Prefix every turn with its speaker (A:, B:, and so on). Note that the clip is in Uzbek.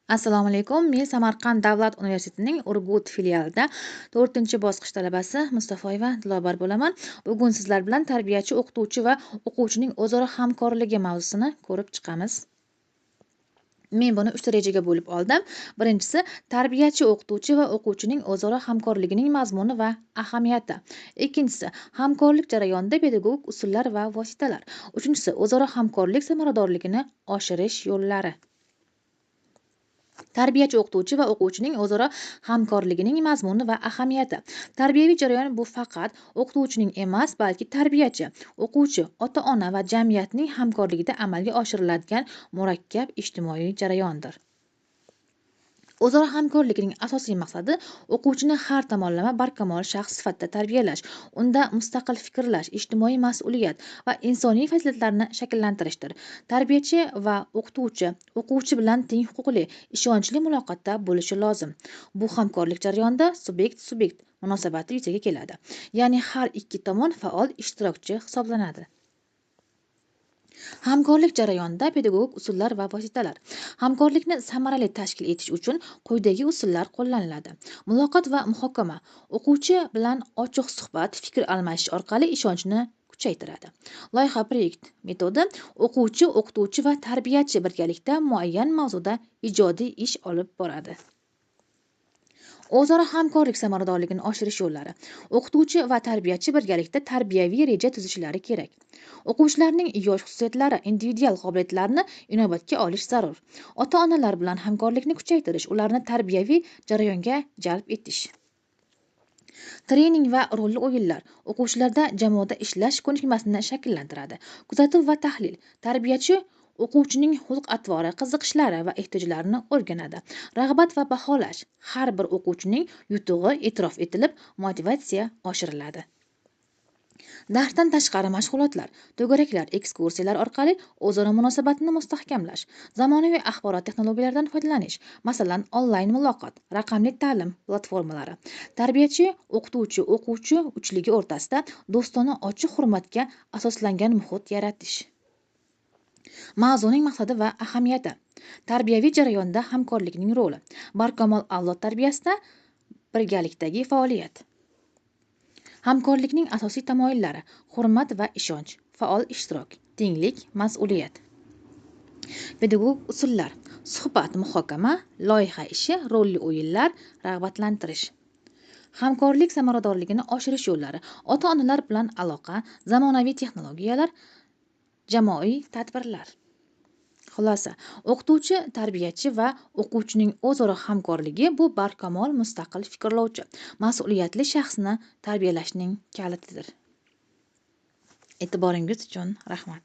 A: Assalomu alaykum. Men Samarqand davlat universitetining Urgut filialida 4-bosqich talabasi Mustafoyeva Dilobar bo'laman. Bugun sizlar bilan tarbiyachi, o'qituvchi va o'quvchining o'zaro hamkorligi mavzusini ko'rib chiqamiz. Men buni 3 ta rejaga bo'lib oldim. Birinchisi tarbiyachi, o'qituvchi va o'quvchining o'zaro hamkorligining mazmuni va ahamiyati. Ikkinchisi hamkorlik jarayonida pedagogik usullar va vositalar. Uchinchisi o'zaro hamkorlik samaradorligini oshirish yo'llari. Tarbiyachi, o'qituvchi va o'quvchining o'zaro hamkorligining mazmuni va ahamiyati. Tarbiyaviy jarayon bu faqat o'qituvchining emas, balki tarbiyachi, o'quvchi, ota-ona va jamiyatning hamkorligida amalga oshiriladigan murakkab ijtimoiy jarayondir. O'zaro hamkorlikning asosiy maqsadi o'quvchini har tomonlama barkamol shaxs sifatida tarbiyalash, unda mustaqil fikrlash, ijtimoiy mas'uliyat va insoniy fazilatlarni shakllantirishdir. Tarbiyachi va o'quvchi bilan teng huquqli, ishonchli muloqotda bo'lishi lozim. Bu hamkorlik jarayonida subyekt munosabati yuzaga keladi. Ya'ni har ikki tomon faol ishtirokchi hisoblanadi. Hamkorlik jarayonida pedagogik usullar va vositalar. Hamkorlikni samarali tashkil etish uchun quyidagi usullar qo'llaniladi. Muloqot va muhokama. O'quvchi bilan ochiq suhbat, fikr almashish orqali ishonchni kuchaytiradi. Loyiha proyekt metodi. O'quvchi, o'qituvchi va tarbiyachi birgalikda muayyan mavzuda ijodiy ish olib boradi. O'zaro hamkorlik samaradorligini oshirish yo'llari. O'qituvchi va tarbiyachi birgalikda tarbiyaviy reja tuzishlari kerak. O'quvchilarning yosh xususiyatlari, individual qobiliyatlarini inobatga olish zarur. Ota-onalar bilan hamkorlikni kuchaytirish, ularni tarbiyaviy jarayonga jalb etish. Trening va rolli o'yinlar o'quvchilarda jamoada ishlash ko'nikmasini shakllantiradi. Kuzatuv va tahlil. Tarbiyachi o'quvchining xulq-atvori, qiziqishlari va ehtiyojlarini o'rganadi. Rag'bat va baholash. Har bir o'quvchining yutug'i e'tirof etilib, motivatsiya oshiriladi. Darsdan tashqari mashg'ulotlar, to'garaklar, ekskursiyalar orqali o'zaro munosabatni mustahkamlash. Zamonaviy axborot texnologiyalaridan foydalanish, masalan, onlayn muloqot, raqamli ta'lim platformalari. Tarbiyachi, o'qituvchi, o'quvchi uchligi o'rtasida do'stona, ochiq hurmatga asoslangan muhit yaratish. Mavzuning maqsadi va ahamiyati. Tarbiyaviy jarayonda hamkorlikning roli. Barkamol avlod tarbiyasida birgalikdagi faoliyat. Hamkorlikning asosiy tamoyillari: hurmat va ishonch, faol ishtirok, tenglik, mas'uliyat. Pedagogik usullar: suhbat, muhokama, loyiha ishi, rolli o'yinlar, rag'batlantirish. Hamkorlik samaradorligini oshirish yo'llari: ota-onalar bilan aloqa, zamonaviy texnologiyalar, jamoaviy tadbirlar. Xulosa: o'qituvchi, tarbiyachi va o'quvchining o'zaro hamkorligi bu barkamol, mustaqil fikrlovchi, mas'uliyatli shaxsni tarbiyalashning kalitidir. E'tiboringiz uchun rahmat.